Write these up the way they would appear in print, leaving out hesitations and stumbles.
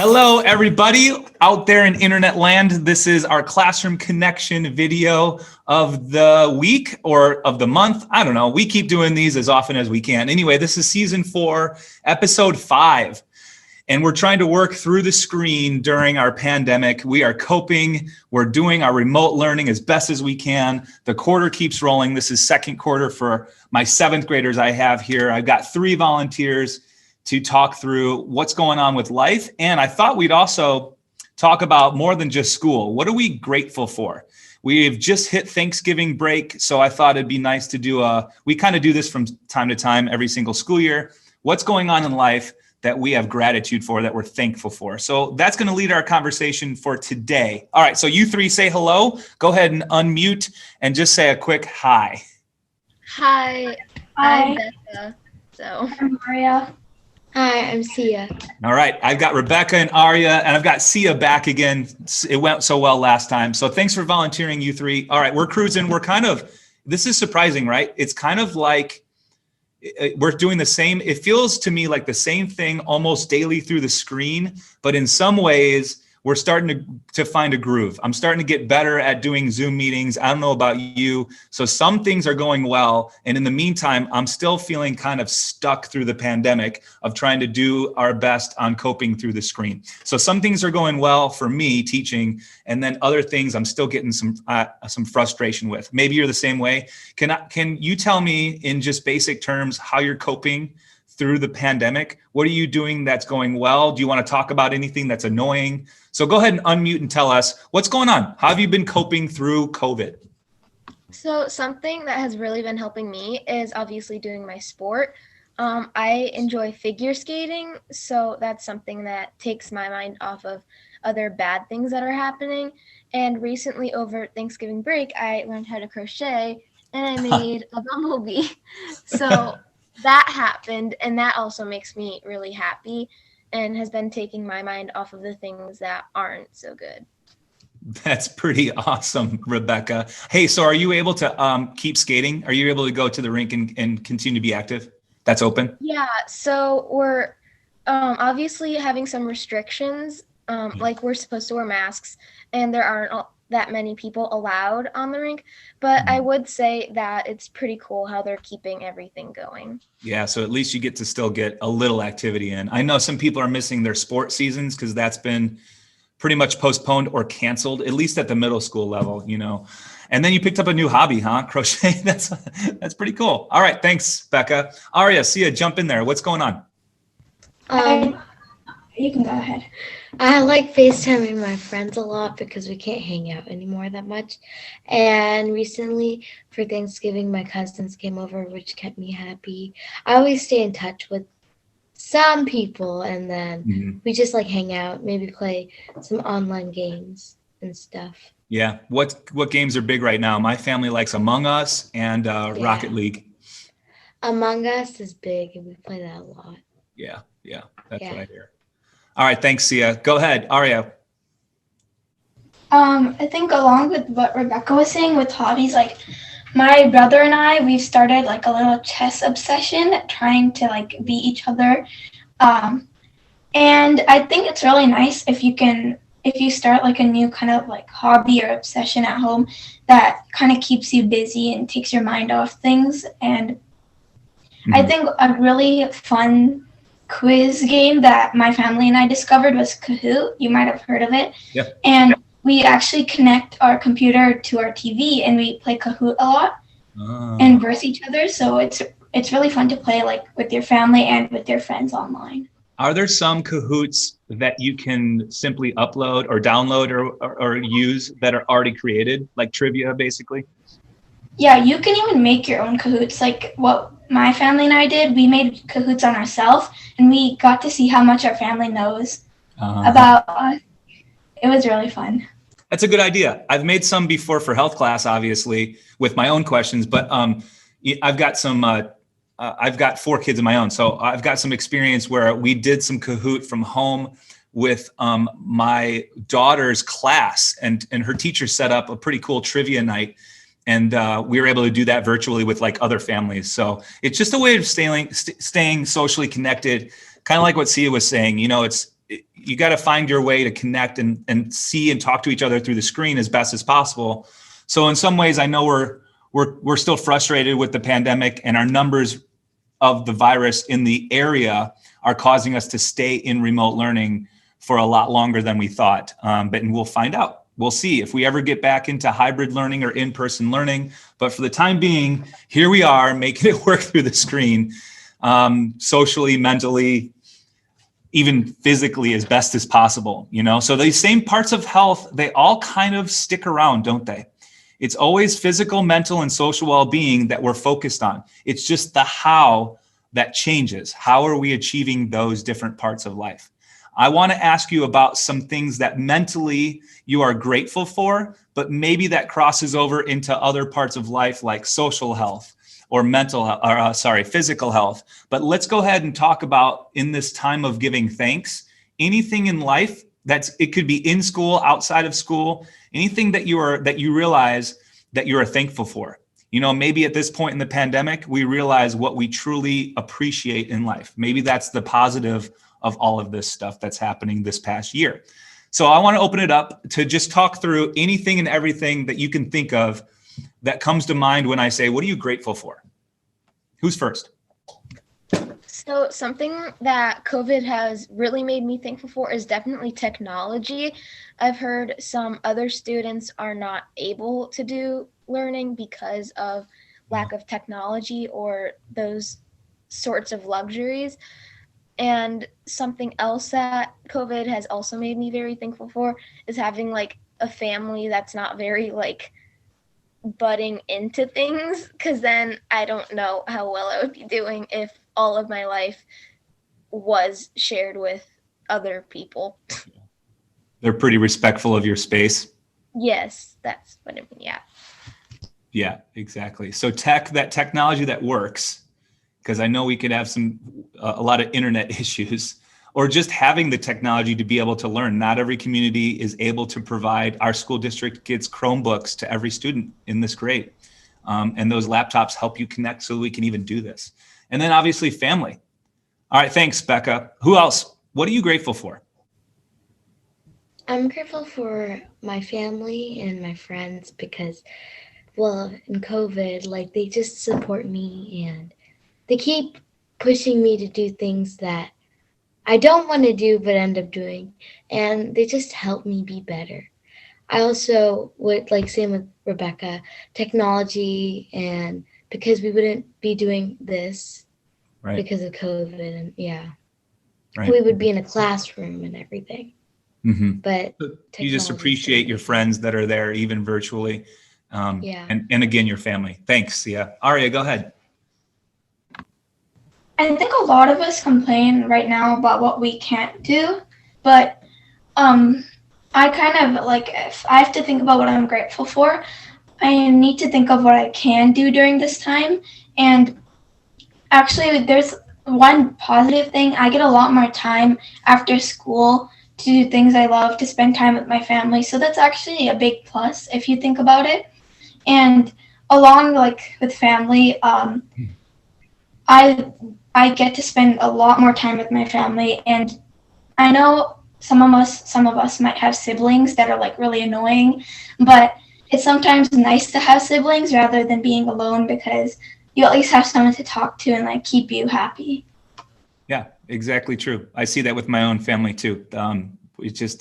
Hello, everybody out there in internet land. This is our Classroom Connection video of the week or of the month. I don't know. We keep doing these as often as we can. Anyway, this is season 4, episode 5. And we're trying to work through the screen during our pandemic. We are coping. We're doing our remote learning as best as we can. The quarter keeps rolling. This is second quarter for my 7th graders I have here. I've got 3 volunteers to talk through what's going on with life. And I thought we'd also talk about more than just school. What are we grateful for? We've just hit Thanksgiving break, so I thought it'd be nice to do we kind of do this from time to time every single school year. What's going on in life that we have gratitude for, that we're thankful for? So that's going to lead our conversation for today. All right, so you 3 say hello. Go ahead and unmute and just say a quick hi. Hi. I'm Becca. I'm Maria. Hi, I'm Sia. All right, I've got Rebecca and Aria, and I've got Sia back again. It went so well last time. So thanks for volunteering, you 3. All right, we're cruising. This is surprising, right? It's kind of like we're doing the same. It feels to me like the same thing almost daily through the screen, but in some ways, we're starting to find a groove. I'm starting to get better at doing Zoom meetings. I don't know about you. So some things are going well. And in the meantime, I'm still feeling kind of stuck through the pandemic of trying to do our best on coping through the screen. So some things are going well for me teaching, and then other things I'm still getting some frustration with. Maybe you're the same way. Can you tell me in just basic terms how you're coping through the pandemic? What are you doing that's going well? Do you want to talk about anything that's annoying? So go ahead and unmute and tell us what's going on. How have you been coping through COVID? So something that has really been helping me is obviously doing my sport. I enjoy figure skating, so that's something that takes my mind off of other bad things that are happening. And recently over Thanksgiving break, I learned how to crochet and I made a bumblebee. So that happened, and that also makes me really happy and has been taking my mind off of the things that aren't so good. That's pretty awesome, Rebecca. Hey, so are you able to keep skating? Are you able to go to the rink and continue to be active? That's open? Yeah, so we're obviously having some restrictions, like we're supposed to wear masks, and there aren't that many people allowed on the rink, but I would say that it's pretty cool how they're keeping everything going. Yeah, so at least you get to still get a little activity in. I know some people are missing their sport seasons because that's been pretty much postponed or canceled, at least at the middle school level, you know. And then you picked up a new hobby, huh? Crochet. That's pretty cool. All right, thanks, Becca. Aria, Sia, jump in there. What's going on? You can go ahead. I like FaceTiming my friends a lot because we can't hang out anymore that much. And recently for Thanksgiving, my cousins came over, which kept me happy. I always stay in touch with some people, and then we just like hang out, maybe play some online games and stuff. Yeah. What games are big right now? My family likes Among Us and Rocket League. Among Us is big, and we play that a lot. Yeah. That's what I hear. All right, thanks, Sia. Go ahead, Aria. I think along with what Rebecca was saying with hobbies, like my brother and I, we've started like a little chess obsession, trying to like beat each other. And I think it's really nice if you start like a new kind of like hobby or obsession at home that kind of keeps you busy and takes your mind off things. And I think a really fun quiz game that my family and I discovered was Kahoot. You might have heard of it. Yep. And we actually connect our computer to our TV and we play Kahoot a lot and verse each other. So it's really fun to play like with your family and with your friends online. Are there some Kahoots that you can simply upload or download or use that are already created, like trivia basically? Yeah, you can even make your own Kahoots. Like what my family and I did, we made Kahoots on ourselves, and we got to see how much our family knows about us. It was really fun. That's a good idea. I've made some before for health class, obviously, with my own questions, but I've got some, I've got 4 kids of my own. So I've got some experience where we did some Kahoot from home with my daughter's class, and her teacher set up a pretty cool trivia night. And we were able to do that virtually with like other families. So it's just a way of staying socially connected, kind of like what Sia was saying. You know, it's you got to find your way to connect and see and talk to each other through the screen as best as possible. So in some ways, I know we're still frustrated with the pandemic, and our numbers of the virus in the area are causing us to stay in remote learning for a lot longer than we thought. But we'll find out. We'll see if we ever get back into hybrid learning or in-person learning. But for the time being, here we are making it work through the screen, socially, mentally, even physically as best as possible, So these same parts of health, they all kind of stick around, don't they? It's always physical, mental, and social well-being that we're focused on. It's just the how that changes. How are we achieving those different parts of life? I want to ask you about some things that mentally you are grateful for, but maybe that crosses over into other parts of life like social health or physical health. But let's go ahead and talk about, in this time of giving thanks, anything in life it could be in school, outside of school, anything that you realize that you are thankful for. Maybe at this point in the pandemic, we realize what we truly appreciate in life. Maybe that's the positive of all of this stuff that's happening this past year. So I want to open it up to just talk through anything and everything that you can think of that comes to mind when I say, what are you grateful for? Who's first? So something that COVID has really made me thankful for is definitely technology. I've heard some other students are not able to do learning because of lack of technology or those sorts of luxuries. And something else that COVID has also made me very thankful for is having like a family that's not very like butting into things, because then I don't know how well I would be doing if all of my life was shared with other people. They're pretty respectful of your space. Yes, that's what I mean. Yeah. Yeah, exactly. So that technology that works, because I know we could have a lot of internet issues, or just having the technology to be able to learn. Not every community is able to provide. Our school district gets Chromebooks to every student in this grade. And those laptops help you connect so we can even do this. And then obviously family. All right, thanks, Becca. Who else? What are you grateful for? I'm grateful for my family and my friends because, well, in COVID, like they just support me and they keep pushing me to do things that I don't want to do but end up doing, and they just help me be better. I also would like same with Rebecca, technology, and because we wouldn't be doing this Right. because of COVID, and Right. we would be in a classroom and everything. Mm-hmm. But You just appreciate your friends that are there, even virtually. And again, your family. Thanks. Yeah. Aria, go ahead. I think a lot of us complain right now about what we can't do, but I kind of like, if I have to think about what I'm grateful for, I need to think of what I can do during this time. And actually, there's one positive thing. I get a lot more time after school to do things I love, to spend time with my family. So that's actually a big plus if you think about it. And along like with family, I get to spend a lot more time with my family, and I know some of us might have siblings that are like really annoying, but it's sometimes nice to have siblings rather than being alone, because you at least have someone to talk to and like keep you happy. Yeah, exactly true. I see that with my own family too.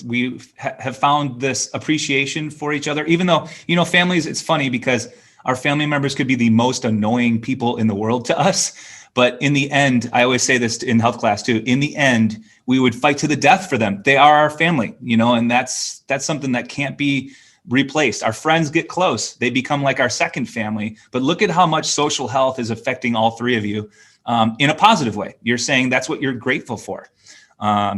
We have found this appreciation for each other, even though, families, it's funny because our family members could be the most annoying people in the world to us. But in the end, I always say this in health class too, in the end, we would fight to the death for them. They are our family, and that's something that can't be replaced. Our friends get close. They become like our second family. But look at how much social health is affecting all three of you in a positive way. You're saying that's what you're grateful for.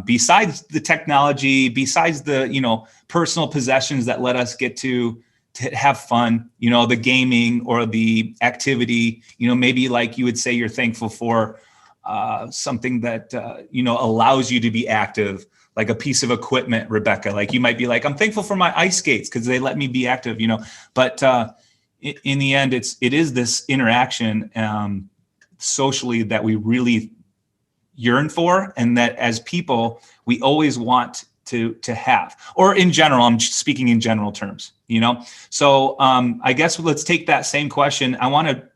Besides the technology, besides the, personal possessions that let us get to have fun, the gaming or the activity, maybe like you would say you're thankful for something that, allows you to be active, like a piece of equipment, Rebecca. Like you might be like, I'm thankful for my ice skates because they let me be active, but in the end, it is this interaction socially that we really, yearn for, and that as people, we always want to have, or in general, I'm speaking in general terms, So I guess let's take that same question. I want to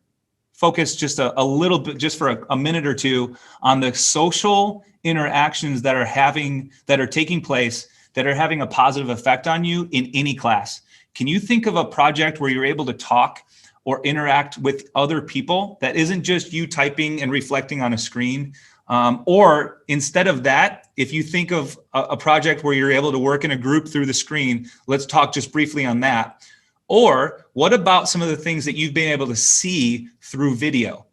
focus just a little bit, just for a minute or two, on the social interactions that are taking place, that are having a positive effect on you in any class. Can you think of a project where you're able to talk or interact with other people that isn't just you typing and reflecting on a screen? Or instead of that, if you think of a project where you're able to work in a group through the screen, let's talk just briefly on that. Or what about some of the things that you've been able to see through video?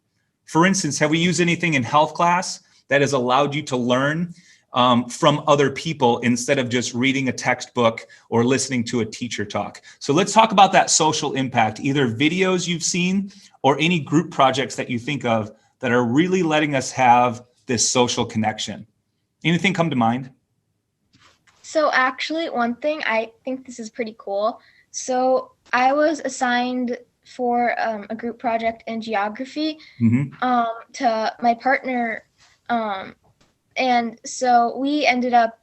For instance, have we used anything in health class that has allowed you to learn from other people instead of just reading a textbook or listening to a teacher talk? So let's talk about that social impact, either videos you've seen or any group projects that you think of that are really letting us have this social connection. Anything come to mind? So actually, one thing, I think this is pretty cool. So I was assigned for a group project in geography to my partner. And so we ended up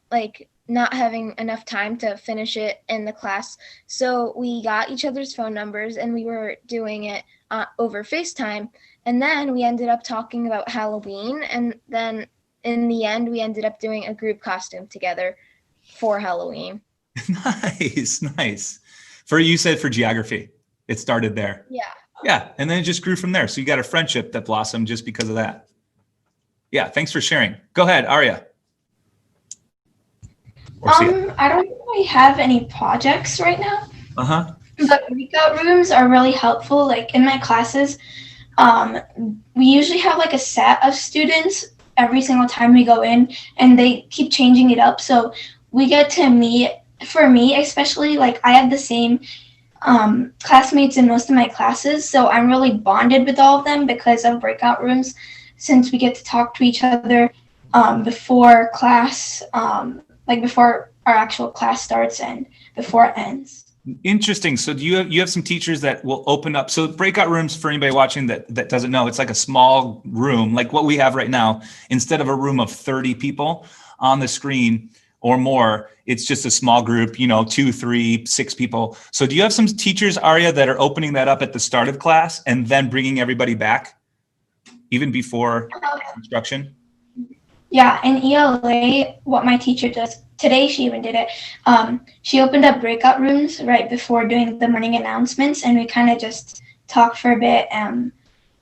not having enough time to finish it in the class. So we got each other's phone numbers and we were doing it over FaceTime. And then we ended up talking about Halloween. And then in the end, we ended up doing a group costume together for Halloween. Nice. You said for geography, it started there. Yeah. And then it just grew from there. So you got a friendship that blossomed just because of that. Yeah. Thanks for sharing. Go ahead, Arya. I don't really have any projects right now. But breakout rooms are really helpful. Like in my classes, we usually have a set of students every single time we go in, and they keep changing it up. So we get to meet, for me especially, I have the same classmates in most of my classes. So I'm really bonded with all of them because of breakout rooms, since we get to talk to each other before class, before our actual class starts and before it ends. Interesting. So do you have some teachers that will open up? So breakout rooms, for anybody watching that doesn't know, it's like a small room, like what we have right now. Instead of a room of 30 people on the screen or more, it's just a small group, 2, 3, 6 people. So do you have some teachers, Arya, that are opening that up at the start of class and then bringing everybody back even before instruction? Yeah, in ELA, what my teacher does, today she even did it, she opened up breakout rooms right before doing the morning announcements, and we kind of just talked for a bit.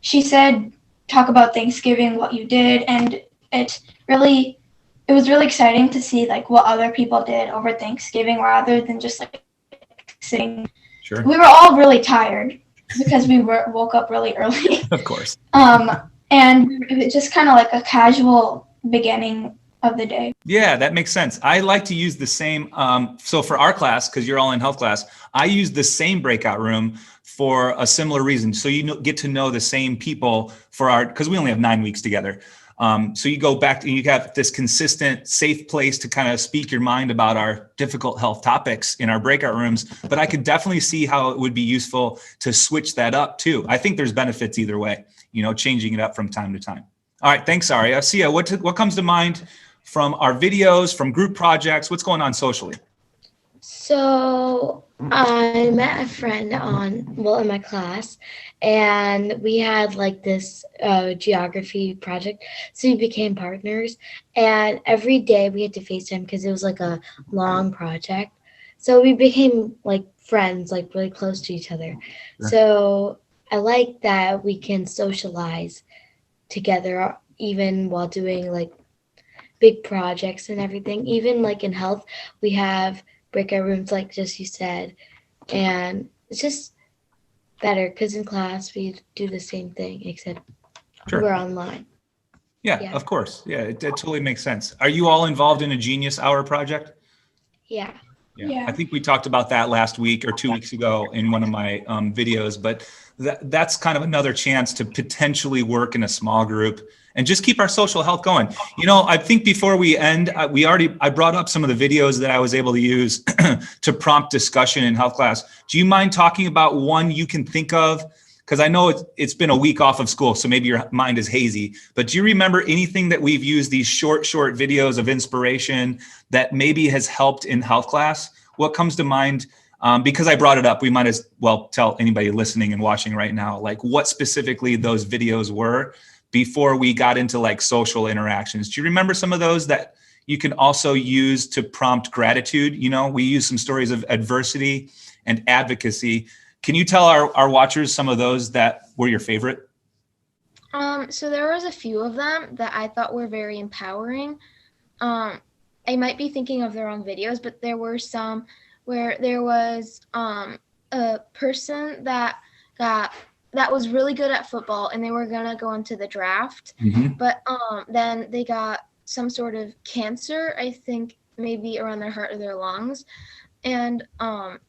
She said, talk about Thanksgiving, what you did, and it was really exciting to see what other people did over Thanksgiving rather than just sitting. Sure. We were all really tired because we woke up really early. Of course. And it was just kind of like a casual beginning of the day. Yeah, that makes sense. I like to use the same. So for our class, because you're all in health class, I use the same breakout room for a similar reason. So you get to know the same people because we only have 9 weeks together. So you go back and you have this consistent, safe place to kind of speak your mind about our difficult health topics in our breakout rooms. But I could definitely see how it would be useful to switch that up too. I think there's benefits either way, changing it up from time to time. All right, thanks, Arya. Sia, what comes to mind from our videos, from group projects? What's going on socially? So I met a friend in my class, and we had this geography project. So we became partners, and every day we had to FaceTime because it was a long project. So we became friends, really close to each other. Sure. So I like that we can socialize together even while doing big projects and everything. Even in health, we have breakout rooms just you said, and it's just better because in class we do the same thing except Sure. we're online. Yeah, of course. Yeah, it totally makes sense. Are you all involved in a Genius Hour project? Yeah. Yeah. I think we talked about that last week or 2 weeks ago in one of my videos, but that's kind of another chance to potentially work in a small group and just keep our social health going. I think before we end, I brought up some of the videos that I was able to use to prompt discussion in health class. Do you mind talking about one you can think of because I know it's been a week off of school, so maybe your mind is hazy, but do you remember anything that we've used these short videos of inspiration that maybe has helped in health class? What comes to mind? Because I brought it up, we might as well tell anybody listening and watching right now, like what specifically those videos were before we got into like social interactions. Do you remember some of those that you can also use to prompt gratitude? You know, we use some stories of adversity and advocacy. Can you tell our watchers some of those that were your favorite? So there was a few of them that I thought were very empowering. I might be thinking of the wrong videos, but there were some where there was a person that was really good at football, and they were gonna go into the draft, but then they got some sort of cancer, I think maybe around their heart or their lungs, and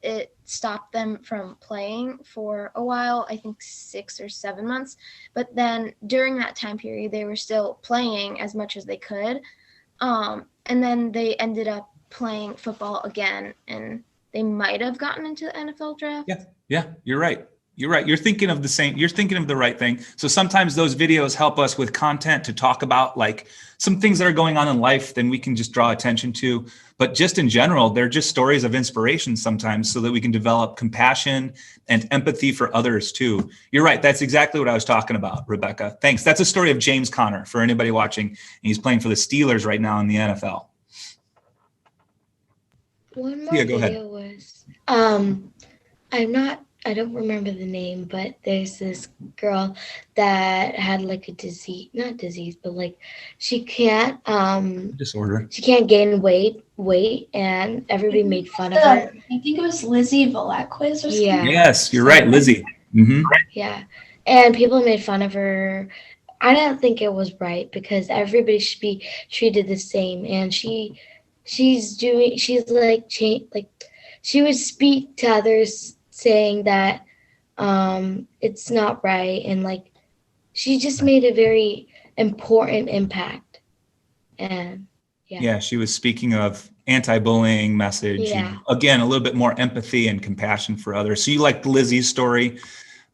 it stopped them from playing for a while, I think 6 or 7 months. But then during that time period, they were still playing as much as they could, and then they ended up playing football again, and they might have gotten into the NFL draft. Yeah, you're right. You're thinking of you're thinking of the right thing. So sometimes those videos help us with content to talk about like some things that are going on in life, then we can just draw attention to. But just in general, they're just stories of inspiration sometimes so that we can develop compassion and empathy for others too. You're right. That's exactly what I was talking about, Rebecca. Thanks. That's a story of James Conner for anybody watching. And he's playing for the Steelers right now in the NFL. One more Yeah, go ahead. video was I don't remember the name, but there's this girl that had like a not disease, but like she can't Disorder. she can't gain weight, and everybody made fun of her. I think it was Lizzie Velasquez or something. Yeah. Yes, you're right, Lizzie. Yeah. And people made fun of her. I don't think it was right because everybody should be treated the same, and she would speak to others saying that it's not right, and like she just made a very important impact. And yeah, she was speaking of anti-bullying message. Yeah. And again, a little bit more empathy and compassion for others. So you liked Lizzie's story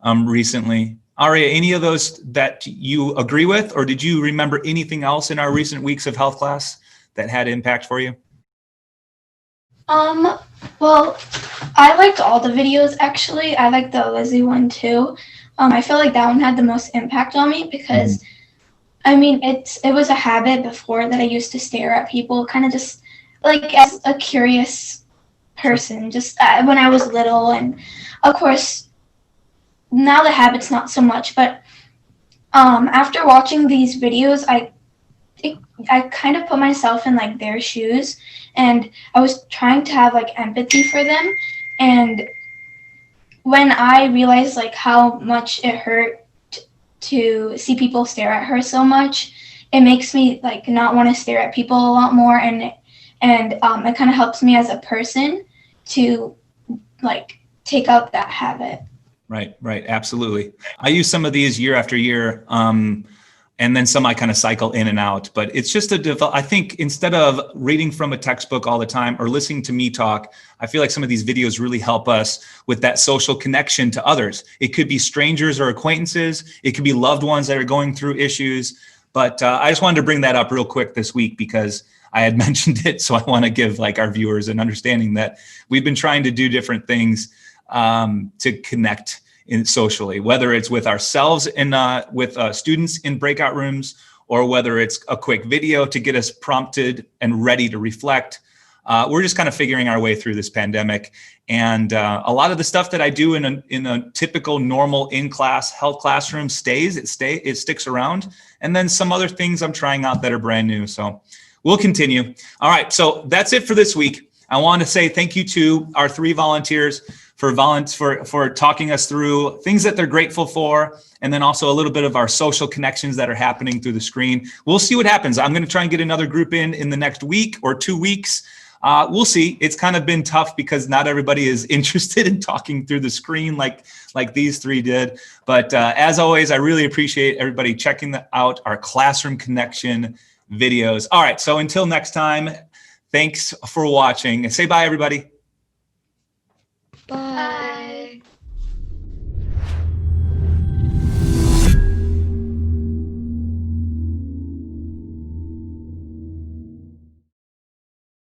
recently. Aria, any of those that you agree with, or did you remember anything else in our recent weeks of health class that had impact for you? Well, I liked all the videos actually. I liked the Lizzie one too. I feel like that one had the most impact on me because I mean, it was a habit before that I used to stare at people kind of just like as a curious person, just when I was little. And of course, now the habit's not so much, but after watching these videos, I kind of put myself in like their shoes, and I was trying to have like empathy for them. And when I realized like how much it hurt to see people stare at her so much, it makes me like not want to stare at people a lot more, and it kind of helps me as a person to like take out that habit. Right, absolutely. I use some of these year after year, and then some I kind of cycle in and out. But it's just I think instead of reading from a textbook all the time or listening to me talk, I feel like some of these videos really help us with that social connection to others. It could be strangers or acquaintances. It could be loved ones that are going through issues. But I just wanted to bring that up real quick this week because I had mentioned it. So I want to give like our viewers an understanding that we've been trying to do different things to connect socially, whether it's with ourselves and with students in breakout rooms, or whether it's a quick video to get us prompted and ready to reflect. We're just kind of figuring our way through this pandemic. And a lot of the stuff that I do in a typical normal in-class health classroom it sticks around. And then some other things I'm trying out that are brand new. So we'll continue. All right, so that's it for this week. I want to say thank you to our 3 volunteers for talking us through things that they're grateful for, and then also a little bit of our social connections that are happening through the screen. We'll see what happens. I'm going to try and get another group in the next week or 2 weeks. We'll see. It's kind of been tough because not everybody is interested in talking through the screen like these 3 did. But as always, I really appreciate everybody checking out our Classroom Connection videos. All right, so until next time, thanks for watching. Say bye, everybody. Bye.